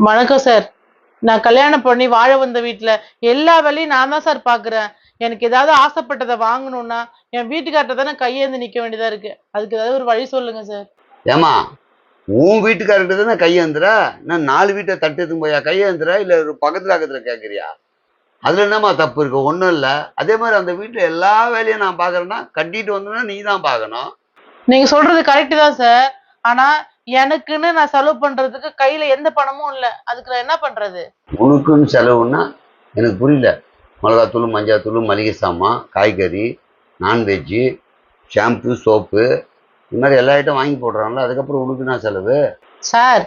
வணக்கம் சார். நான் கல்யாணம் பண்ணி வாழ வந்த வீட்ல எல்லா வேலையும் நான் தான் சார் பாக்குறேன். எனக்கு ஏதாவது ஆசைப்பட்டதை வாங்கணும்னா என் வீட்டுக்கார்ட்ட தானே கையேந்து நிக்க வேண்டியதா இருக்கு. அதுக்கு ஏதாவது ஒரு வழி சொல்லுங்க சார். ஏமா உன் வீட்டுக்காரர்கிட்ட தானே கையேந்துற? நான் 4 வீட்டை தட்டு எடுத்துன்னு போயா கையேந்துற? இல்ல ஒரு பக்கத்துல கேட்குறியா? அதுல என்னம்மா தப்பு இருக்கு? ஒன்றும் இல்லை. அதே மாதிரி அந்த வீட்டுல எல்லா வேலையும் நான் பாக்குறேன்னா கட்டிட்டு வந்தோன்னா நீ தான் பார்க்கணும். நீங்க சொல்றது கரெக்ட் தான் சார். ஆனா எனக்குன்னு நான் செலவு பண்றதுக்கு கையில எந்த பணமும் இல்ல. அதுக்கு நான் என்ன பண்றது? உனக்குன்னு செலவுன்னா எனக்கு புரியல. மிளகாத்தூள், மஞ்சாத்தூள், மளிகை சாமான், காய்கறி, நான்வெஜ்ஜு, ஷாம்பு, சோப்பு, இந்த மாதிரி எல்லா ஐட்டம் வாங்கி போடுறாங்களா? அதுக்கப்புறம் உனக்கு நான் செலவு. சார்,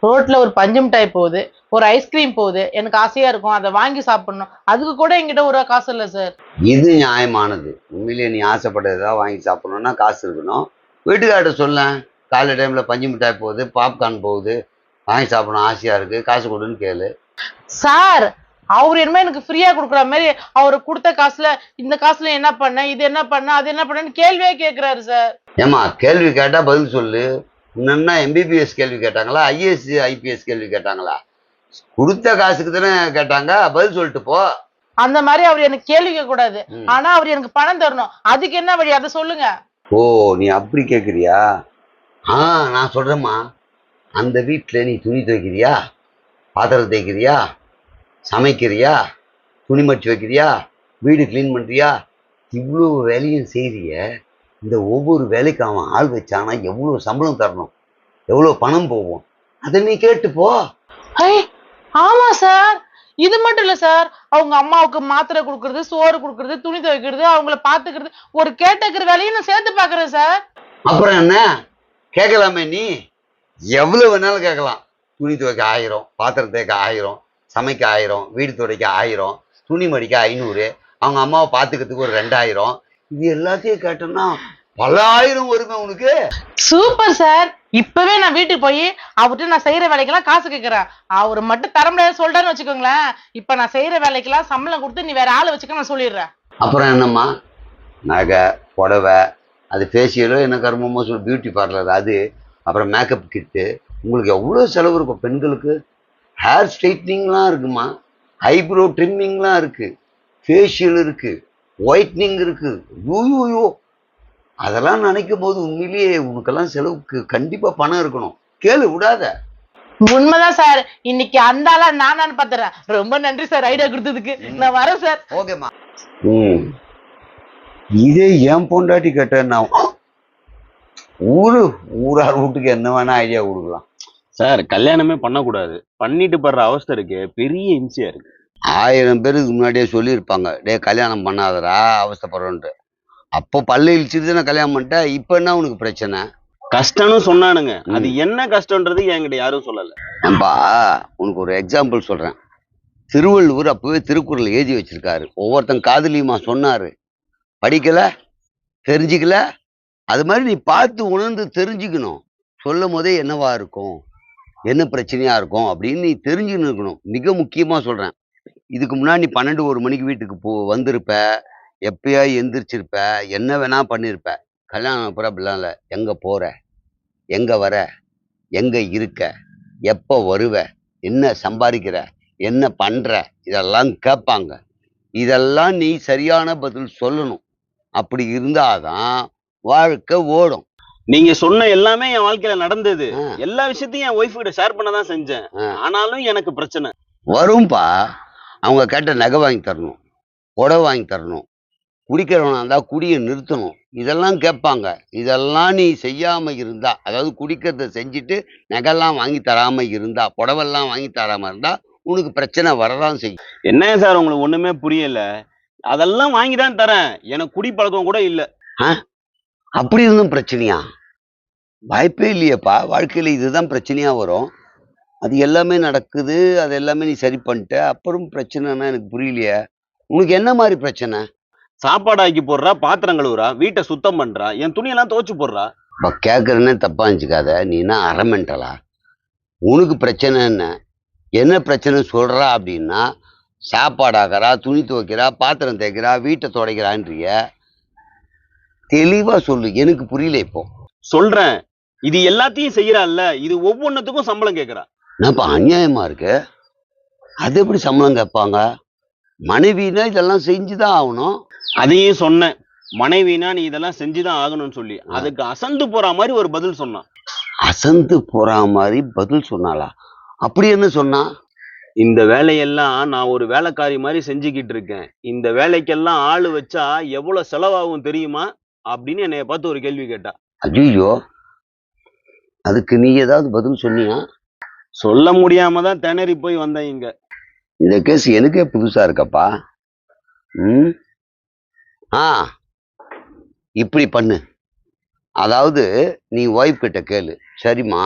ரோட்ல ஒரு பஞ்சு மிட்டாய் போகுது, ஒரு ஐஸ்கிரீம் போகுது, எனக்கு ஆசையா இருக்கும், அதை வாங்கி சாப்பிடணும். அதுக்கு கூட என்கிட்ட ஒரு காசு இல்ல சார். இது நியாயமானது. உண்மையிலேயே நீ ஆசைப்பட்டதா வாங்கி சாப்பிடணும்னா காசு இருக்கணும். வீட்டுக்கார்ட்ட சொல்லேன், காலை டைம்ல பஞ்சு மிட்டாய் போகுது, பாப்கார்ன் போகுது, வாங்கி சாப்பிடணும் ஆசையா இருக்கு, காசு கொடுன்னு கேளு. சார், அவர் என்னமோ எனக்கு ஃப்ரீயா கொடுக்குற மாதிரி அவரு கொடுத்த காசுல இந்த காசுல என்ன பண்ண, இது என்ன பண்ண, அது என்ன பண்ணன்னு கேள்வியே கேட்கிறாரு சார். ஏமா கேள்வி கேட்டா பதில் சொல்லு. முன்னா எம்பிபிஎஸ் கேள்வி கேட்டாங்களா, ஐஏஎஸ் ஐபிஎஸ் கேள்வி கேட்டாங்களா? கொடுத்த காசுக்கு தானே கேட்டாங்க, பதில் சொல்லிட்டு போ. அந்த மாதிரி அவர் எனக்கு கேள்வி கேட்க கூடாது. ஆனா அவர் எனக்கு பணம் தரணும். அதுக்கு என்ன வழி, அதை சொல்லுங்க. ஓ, நீ அப்படி கேக்குறியா? நான் சொல்றேம்மா. அந்த வீட்டுல நீ துணி துவைக்கிறியா, பாத்திரம் தேய்க்கிறியா, சமைக்கிறியா, துணி மடிச்சு வைக்கிறியா, வீடு கிளீன் பண்றியா? இவ்வளோ வேலையும் செய்றிய. இந்த ஒவ்வொரு வேலைக்கு அவன் ஆள் வச்சானா எவ்வளோ சம்பளம் தரணும், எவ்வளோ பணம் போகும், அதை நீ கேட்டு போ. ஆமா சார், இது மட்டும் இல்ல சார், அவங்க அம்மாவுக்கு மாத்திரை கொடுக்கறது, சோறு கொடுக்கறது, துணி துவைக்கிறது, அவங்கள பாத்துக்கிறது, ஒரு கேட்டக்கிற வேலையும் நான் சேர்த்து பாக்குறேன் சார். அப்புறம் என்ன கேட்கலாமே? நீ எவ்வளவு வேணாலும் கேட்கலாம். துணி துவைக்க 1000, பாத்திரம் தேய்க்க 1000, சமைக்க 1000, வீடு துடைக்க 1000, துணி மடிக்க 500, அவங்க அம்மாவை பாத்துக்கிறதுக்கு ஒரு 2000. இது எல்லாத்தையும் கேட்டோம்னா பல ஆயிரம் வருமே உனக்கு. Super sir. இப்பவே நான் வீட்டுக்கு போய் அவர்கிட்ட நான் செய்யற வேலைக்கெல்லாம் காசு கேட்கிறேன். அவரு மட்டும் தர முடியாது சொல்றான்னு வச்சுக்கோங்களேன், இப்ப நான் செய்யற வேலைக்கெல்லாம் சம்பளம் கொடுத்து நீ வேற ஆளு வச்சுக்க நான் சொல்லிடுறேன். அப்புறம் என்னம்மா, நகை, புடவை, அது ஃபேஷியலோ என்ன கர்மமோ சொல்லி பியூட்டி பார்லர் அது, அப்புறம் மேக்கப் கிட்டு, உங்களுக்கு எவ்வளோ செலவு இருக்கும் பெண்களுக்கு. ஹேர் ஸ்ட்ரைட்னிங்லாம் இருக்குமா, ஐப்ரோ ட்ரிம்மிங்லாம் இருக்கு, ஃபேஷியல் இருக்கு, ஒயிட்னிங் இருக்கு. யூ அதெல்லாம் நினைக்கும் போது உண்மையிலேயே உனக்கெல்லாம் செலவுக்கு கண்டிப்பா பணம் இருக்கணும். கேளு, விடாத. உண்மைதான் சார். இன்னைக்கு அந்த ஆளா நான் பாத்துறேன். ரொம்ப நன்றி சார் ஐடியா கொடுத்ததுக்கு. நான் வரேன் சார். ஓகேம்மா. இதே ஏன் பொண்டாட்டி கேட்ட நான் ஊரார் வீட்டுக்கு என்ன வேணா ஐடியா கொடுக்கலாம் சார். கல்யாணமே பண்ணக்கூடாது, பண்ணிட்டு படுற அவஸ்தை இருக்கு, பெரிய இம்சையா இருக்கு. 1000 பேருக்கு முன்னாடியே சொல்லியிருப்பாங்க, டே கல்யாணம் பண்ணாதடா அவஸ்தைப்படுறோன்ட்டு. அப்போ பல்லு இழிச்சிட்டு நான் கல்யாணம் பண்ணிட்டேன். இப்போ என்ன உனக்கு பிரச்சனை? கஷ்டம்னு சொன்னானுங்க, அது என்ன கஷ்டம்ன்றது என்கிட்ட யாரும் சொல்லல. ஏன்பா, உனக்கு ஒரு எக்ஸாம்பிள் சொல்றேன். திருவள்ளுவர் அப்பவே திருக்குறள் எழுதி வச்சிருக்காரு. ஒவ்வொருத்தன் காதலியுமா சொன்னாரு, படிக்கல, தெரிஞ்சுக்கல. அது மாதிரி நீ பார்த்து உணர்ந்து தெரிஞ்சுக்கணும். சொல்லும் போதே என்னவா இருக்கும், என்ன பிரச்சனையா இருக்கும் அப்படின்னு நீ தெரிஞ்சுன்னு இருக்கணும். மிக முக்கியமா சொல்றேன், இதுக்கு முன்னாடி 12-1 மணிக்கு வீட்டுக்கு வந்திருப்ப, எப்பயா எந்திரிச்சிருப்ப, என்ன வேணா பண்ணிருப்ப. கல்யாணம் அப்புறம் அப்படிலாம் இல்லை. எங்க போற, எங்க வர, எங்க இருக்க, எப்ப வருவ, என்ன சம்பாதிக்கிற, என்ன பண்ற, இதெல்லாம் கேட்பாங்க. இதெல்லாம் நீ சரியான பதில் சொல்லணும். அப்படி இருந்தாதான் வாழ்க்கை ஓடும். நீங்க சொன்ன எல்லாமே என் வாழ்க்கையில நடந்தது. எல்லா விஷயத்தையும் என் ஒய்ஃப் கிட்ட ஷேர் பண்ணதான் செஞ்சேன். ஆனாலும் எனக்கு பிரச்சனை வரும்பா. அவங்க கேட்ட நகை வாங்கி தரணும், புடவை வாங்கி தரணும், குடிக்கிறவனா இருந்தா குடியை நிறுத்தணும், இதெல்லாம் கேட்பாங்க. இதெல்லாம் நீ செய்யாம இருந்தா, அதாவது குடிக்கிறத செஞ்சுட்டு நகைலாம் வாங்கி தராம இருந்தா, புடவெல்லாம் வாங்கி தராம இருந்தா உனக்கு பிரச்சனை வரதான் செய்யும். என்ன சார் உங்களுக்கு ஒண்ணுமே புரியல? அதெல்லாம் வாங்கி தான் தரேன், எனக்கு குடி பழக்கம் கூட இல்ல. அப்படி இருந்தும் பிரச்சனையா? வாய்ப்பே இல்லையப்பா. வாழ்க்கையில இதுதான் பிரச்சனையா வரும். அது எல்லாமே நடக்குது, அது எல்லாமே நீ சரி பண்ணிட்ட, அப்புறம் பிரச்சனைனா எனக்கு புரியலையே. உனக்கு என்ன மாதிரி பிரச்சனை? சாப்பாடு ஆக்கி போடுறா, பாத்திரம் கழுவுறா, வீட்டை சுத்தம் பண்றா, என் துணியெல்லாம் துவைச்சு போடுறா. கேட்கறேன்னு தப்பா இருந்துச்சுக்காத. நீ என்ன அரமெண்டலா? உனக்கு பிரச்சனை என்ன, என்ன பிரச்சனை சொல்றா அப்படின்னா, சாப்பாடு ஆகிறா, துணி துவைக்கிறா, பாத்திரம் தேய்க்கிறா, வீட்டை துடைக்கிறான்றிய. தெளிவா சொல்லு, எனக்கு புரியல. இப்போ சொல்றேன், இது எல்லாத்தையும் செய்யறாள்ல, இது ஒவ்வொன்னுத்துக்கும் சம்பளம் கேட்கறா. என்னப்பா அநியாயமா இருக்கு? அது எப்படி சம்பளம் கேட்பாங்க? மனைவினா இதெல்லாம் செஞ்சுதான் ஆகணும். அதையும் சொன்னேன், மனைவினா நீ இதெல்லாம் செஞ்சுதான் ஆகணும்னு சொல்லி. அதுக்கு அசந்து போற மாதிரி ஒரு பதில் சொன்னான். அசந்து போற மாதிரி பதில் சொன்னாளா? அப்படி என்ன சொன்னா? இந்த வேலையெல்லாம் நான் ஒரு வேலைக்காரி மாதிரி செஞ்சுக்கிட்டு இருக்கேன். இந்த வேலைக்கெல்லாம் ஆளு வச்சா எவ்வளவு செலவாகும் தெரியுமா? அப்படின்னு என்னைய பார்த்து ஒரு கேள்வி கேட்டா. ஐயோ, அதுக்கு நீ ஏதாவது பதில் சொன்னியா? சொல்ல முடியாம தான் திணறி போய் வந்தேன் இங்க. இந்த கேஸ் எனக்கே புதுசா இருக்கப்பா. ம் ஆ இப்படி பண்ணு. அதாவது நீ ஒய்ஃப் கிட்ட கேளு, சரிம்மா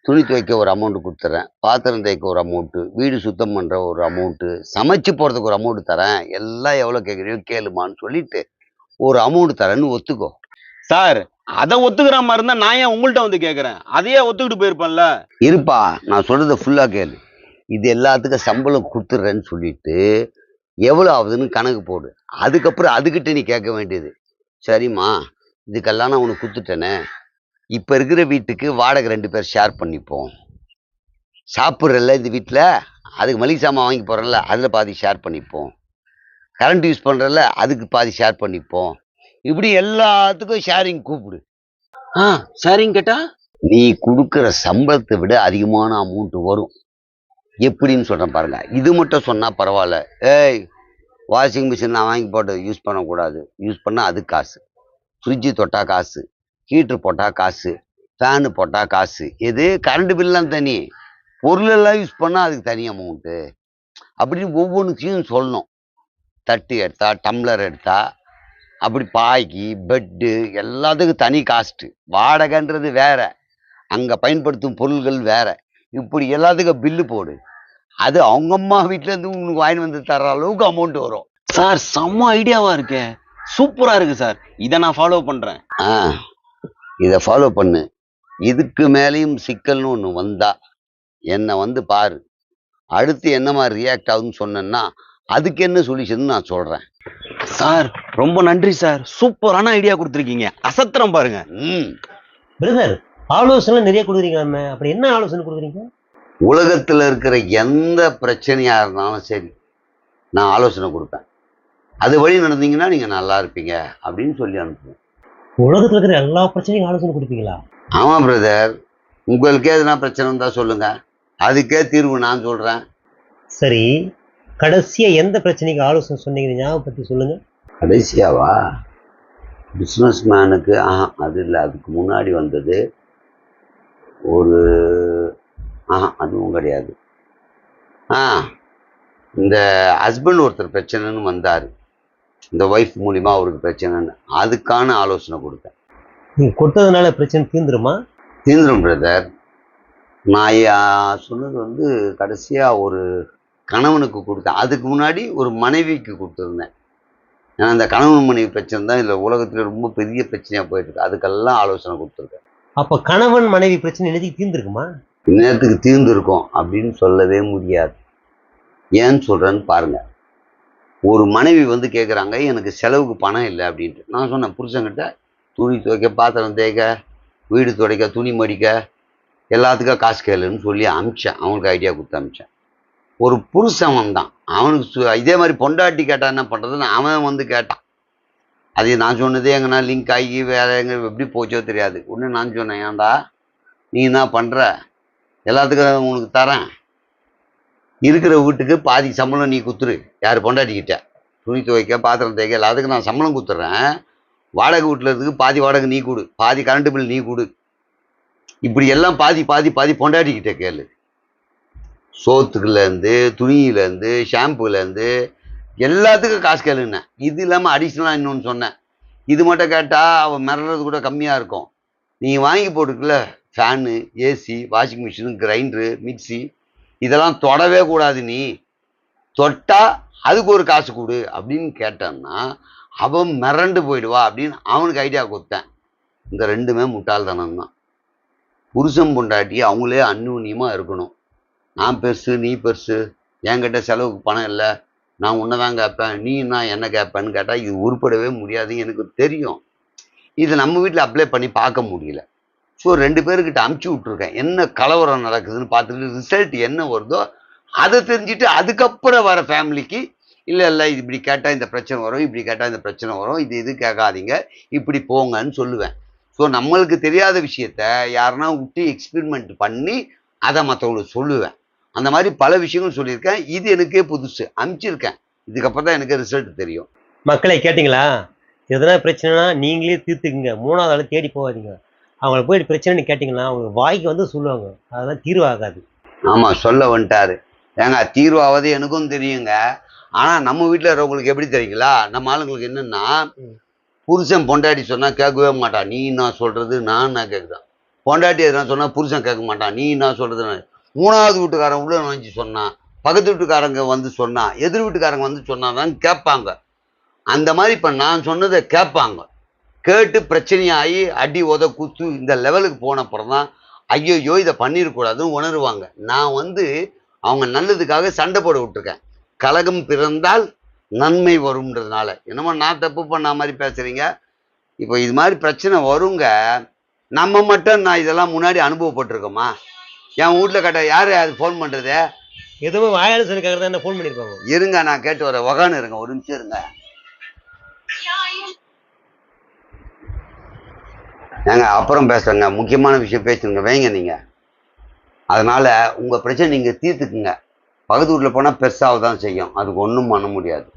துணி துவைக்க ஒரு அமௌண்ட் கொடுத்துறேன், பாத்திரம் தேய்க்க ஒரு அமௌண்ட்டு, வீடு சுத்தம் பண்ற ஒரு அமௌண்ட்டு, சமைச்சு போறதுக்கு ஒரு அமௌண்ட் தரேன், எல்லாம் எவ்வளவு கேட்குறியோ கேளுமான்னு சொல்லிட்டு ஒரு அமௌண்ட் தரேன்னு ஒத்துக்கோ. சார், அதை ஒத்துக்கிற மாதிரி இருந்தா நான் ஏன் உங்கள்கிட்ட வந்து கேக்குறேன்? அதையே ஒத்துக்கிட்டு போயிருப்பேன்ல. இருப்பா, நான் சொல்றத ஃபுல்லா கேளு. இது எல்லாத்துக்கும் சம்பளம் கொடுத்துட்றேன்னு சொல்லிட்டு எவ்வளோ ஆகுதுன்னு கணக்கு போடு. அதுக்கப்புறம் அதுக்கிட்ட நீ கேட்க வேண்டியது, சரிம்மா இதுக்கெல்லாம் நான் உனக்கு கொடுத்துட்டேனே, இப்போ இருக்கிற வீட்டுக்கு வாடகை 2 பேர் ஷேர் பண்ணிப்போம், சாப்பிட்றல்ல இந்த வீட்டில், அதுக்கு மளிகை சாமான் வாங்கி போகிறல்ல அதில் பாதி ஷேர் பண்ணிப்போம், கரண்ட் யூஸ் பண்ணுறல்ல அதுக்கு பாதி ஷேர் பண்ணிப்போம், இப்படி எல்லாத்துக்கும் ஷேரிங் கூப்பிடு. சரிங்க கேட்டா நீ கொடுக்குற சம்பளத்தை விட அதிகமான அமௌண்ட் வரும். எப்படின்னு சொல்கிறேன் பாருங்க. இது மட்டும் சொன்னால் பரவாயில்ல, ஏய் வாஷிங் மிஷின் நான் வாங்கி போட்டு யூஸ் பண்ணக்கூடாது, யூஸ் பண்ணால் அது காசு, ஃப்ரிட்ஜு தொட்டா காசு, ஹீட்ரு போட்டால் காசு, ஃபேனு போட்டால் காசு, எது கரண்ட் பில்லாம் தனி, பொருளெல்லாம் யூஸ் பண்ணால் அதுக்கு தனி அமௌண்ட்டு, அப்படின்னு ஒவ்வொன்றுத்தையும் சொல்லணும். தட்டு எடுத்தா, டம்ளர் எடுத்தா, அப்படி பாய்க்கு பெட்டு எல்லாத்துக்கும் தனி காஸ்ட்டு, வாடகைன்றது வேற, அங்கே பயன்படுத்தும் பொருள்கள் வேற, இப்படி எல்லாத்துக்கும் பில்லு போடு. அது அவங்க அம்மா வீட்டிலேருந்து உனக்கு வாங்கி வந்து தர்ற அளவுக்கு அமௌண்ட் வரும். சார், செம்ம ஐடியாவா இருக்கே, சூப்பரா இருக்கு சார். இதை நான் ஃபாலோ பண்றேன். இதை ஃபாலோ பண்ணு. இதுக்கு மேலேயும் சிக்கல்னு ஒன்று வந்தா என்னை வந்து பாரு. அடுத்து என்ன மாதிரி ரியாக்ட் ஆகுதுன்னு சொன்னேன்னா அதுக்கு என்ன சொல்யூஷன் நான் சொல்றேன். சார், ரொம்ப நன்றி சார், சூப்பரான ஐடியா கொடுத்துருக்கீங்க, அசத்திரம் பாருங்க. பிரதர், ஆலோசனை நிறைய கொடுக்குறீங்களாமே, அப்படி என்ன ஆலோசனை கொடுக்குறீங்க? உலகத்துல இருக்கிற எந்த பிரச்சனையா இருந்தாலும் சரி நான் ஆலோசனை கொடுப்பேன். அது வழி நடந்தீங்கன்னா நீங்க நல்லா இருப்பீங்க அப்படின்னு சொல்லி அனுப்புவேன். உலகத்துல இருக்கிற எல்லா பிரச்சனையும் ஆலோசனை கொடுப்பீங்களா? ஆமா பிரதர், உங்களுக்கே எதுனா பிரச்சனை இருந்தா சொல்லுங்க, அதுக்கே தீர்வு நான் சொல்றேன். சரி, கடைசியா எந்த பிரச்சனைக்கு ஆலோசனை சொன்னீங்க, ஞாபகப்படுத்தி சொல்லுங்க. கடைசியாவா? பிஸ்னஸ் மேனுக்கு அது இல்லை, அதுக்கு முன்னாடி வந்தது ஒரு அதுவும் கிடையாது. இந்த ஹஸ்பண்ட் ஒருத்தர் பிரச்சனைன்னு வந்தார், இந்த ஒய்ஃப் மூலிமா அவருக்கு பிரச்சனைன்னு, அதுக்கான ஆலோசனை கொடுத்தேன். நீங்க கொடுத்ததுனால பிரச்சனை தீர்ந்துருமா? தீர்ந்துரும் பிரதர். நான் சொன்னது வந்து கடைசியாக ஒரு கணவனுக்கு கொடுத்தேன், அதுக்கு முன்னாடி ஒரு மனைவிக்கு கொடுத்துருந்தேன். ஏன்னா இந்த கணவன் மனைவி பிரச்சனை தான் இதில் உலகத்தில் ரொம்ப பெரிய பிரச்சனையாக போயிட்டுருக்கு, அதுக்கெல்லாம் ஆலோசனை கொடுத்துருக்கேன். அப்போ கணவன் மனைவி பிரச்சனை என்னதுக்கு தீர்ந்துருக்குமா? இந்நேரத்துக்கு தீர்ந்துருக்கும் அப்படின்னு சொல்லவே முடியாது. ஏன்னு சொல்கிறேன்னு பாருங்கள். ஒரு மனைவி வந்து கேட்குறாங்க, எனக்கு செலவுக்கு பணம் இல்லை அப்படின்ட்டு. நான் சொன்னேன், புருஷன்கிட்ட துணி துவைக்க, பாத்திரம் தேய்க்க, வீடு துடைக்க, துணி மடிக்க எல்லாத்துக்கும் காசு கேளுன்னு சொல்லி அனுப்பிச்சேன். அவனுக்கு ஐடியா கொடுத்து அனுப்பிச்சேன். ஒரு புருஷன் வந்தான், அவனுக்கு இதே மாதிரி பொண்டாட்டி கேட்டால் என்ன பண்ணுறதுன்னு அவன் வந்து கேட்டான். அது நான் சொன்னதே எங்கன்னா லிங்க் ஆகி வேறு எங்கே எப்படி போச்சோ தெரியாது. ஒன்று நான் சொன்னேன், ஏன்டா நீ என்ன பண்ணுற, எல்லாத்துக்கும் உனக்கு தரேன், இருக்கிற வீட்டுக்கு பாதி சம்பளம் நீ கொடுத்துரு, யார் பொண்டாட்டிக்கிட்ட துணி துவைக்க, பாத்திரம் தேய்க்க எல்லாத்துக்கும் நான் சம்பளம் கொடுத்துட்றேன், வாடகை வீட்டில் இருக்கிறதுக்கு பாதி வாடகை நீ கொடு, பாதி கரண்ட் பில் நீ கொடு, இப்படி எல்லாம் பாதி பாதி பாதி பொண்டாட்டிக்கிட்ட கேளு. சோத்துக்குலேருந்து, துணியிலேருந்து, ஷாம்புலேருந்து எல்லாத்துக்கும் காசு கேளுன்னேன். இது இல்லாமல் அடிஷ்னலாக இன்னொன்று சொன்னேன், இது மட்டும் கேட்டால் அவன் மிரறது கூட கம்மியாக இருக்கும். நீ வாங்கி போட்டுக்கல fan, AC, washing machine, grinder, mixie இதெல்லாம் தொடவே கூடாது, நீ தொட்டா அதுக்கு ஒரு காசு கொடு அப்படின்னு கேட்டான்னா அவன் மிரண்டு போயிடுவா அப்படின்னு அவனுக்கு ஐடியா கொடுத்தேன். இந்த ரெண்டுமே முட்டாள்தனம் தான். புருஷன் பொண்டாட்டி அவங்களே அந்யூன்யமாக இருக்கணும். நான் பெருசு நீ பெருசு, என்கிட்ட செலவுக்கு பணம் இல்லை, நான் உன்னை தான் கேட்பேன், நீ நான் என்ன கேட்பேன்னு கேட்டால் இது உருப்படவே முடியாது, எனக்கு தெரியும். இதை நம்ம வீட்டில் அப்ளை பண்ணி பார்க்க முடியல. ஸோ 2 பேருக்கிட்ட அமுச்சு விட்ருக்கேன். என்ன கலவரம் நடக்குதுன்னு பார்த்துட்டு ரிசல்ட் என்ன வருதோ அதை தெரிஞ்சுட்டு அதுக்கப்புறம் வர ஃபேமிலிக்கு இல்லை இப்படி கேட்டால் இந்த பிரச்சனை வரும், இப்படி கேட்டால் இந்த பிரச்சனை வரும், இது கேட்காதீங்க, இப்படி போங்கன்னு சொல்லுவேன். ஸோ நம்மளுக்கு தெரியாத விஷயத்த யாருன்னா விட்டு எக்ஸ்பெரிமெண்ட் பண்ணி அதை மற்றவங்களுக்கு சொல்லுவேன். அந்த மாதிரி பல விஷயங்கள் சொல்லியிருக்கேன். இது எனக்கே புதுசு, அனுப்பிச்சிருக்கேன். இதுக்கப்புறம் தான் எனக்கு ரிசல்ட் தெரியும். மக்களை கேட்டிங்களா? எதனா பிரச்சனைனா நீங்களே தீர்த்துக்குங்க, 3வது ஆளை தேடி போகாதீங்க. அவங்கள போய் பிரச்சனைன்னு கேட்டிங்கன்னா அவங்க வாய்க்கு வந்து சொல்லுவாங்க, அதெல்லாம் தீர்வாகாது. ஆமாம், சொல்ல வந்துட்டாரு. ஏங்க தீர்வாவது எனக்கும் தெரியுங்க. ஆனால் நம்ம வீட்டில் இருக்கிறவங்களுக்கு எப்படி தெரியுங்களா, நம்ம ஆளுங்களுக்கு என்னன்னா, புருஷன் பொண்டாட்டி சொன்னால் கேட்கவே மாட்டான், நீ நான் சொல்கிறது நான் கேட்குறேன். பொண்டாட்டி எதுனா சொன்னால் புருஷன் கேட்க மாட்டான், நீ நான் சொல்கிறது நான். 3வது வீட்டுக்காரன் உள்ள நினைச்சு சொன்னான், பக்கத்து வீட்டுக்காரங்க வந்து சொன்னா, எதிர் வீட்டுக்காரங்க வந்து சொன்னாதான் கேட்பாங்க. அந்த மாதிரி இப்போ நான் சொன்னதை கேட்பாங்க. கேட்டு பிரச்சனையாகி அடி உத குத்து இந்த லெவலுக்கு போனப்புறம் தான் ஐயோ இதை பண்ணிடக்கூடாதுன்னு உணருவாங்க. நான் வந்து அவங்க நல்லதுக்காக சண்டை போட விட்டுருக்கேன். கலகம் பிறந்தால் நன்மை வரும்ன்றதுனால. என்னமோ நான் தப்பு பண்ண மாதிரி பேசுறீங்க. இப்போ இது மாதிரி பிரச்சனை வருங்க. நம்ம மட்டும் நான் இதெல்லாம் முன்னாடி அனுபவப்பட்டிருக்கோமா? என் வீட்டில் கேட்ட யார் அது ஃபோன் பண்ணுறது? எதுவும் வாயால் சொல்லிக்காக தான் என்ன ஃபோன் பண்ணியிருப்பாங்க. இருங்க, நான் கேட்டு வரேன். உக்கான்னு இருங்க, ஒரு நிமிஷம் இருங்க. ஏங்க அப்புறம் பேசுறேங்க, முக்கியமான விஷயம் பேசுங்க, வைங்க நீங்க. அதனால உங்க பிரச்சனை நீங்க தீர்த்துக்குங்க. பக்கத்து வீட்டில் போனால் பெருசாக தான் செய்யும், அதுக்கு ஒன்றும் பண்ண முடியாது.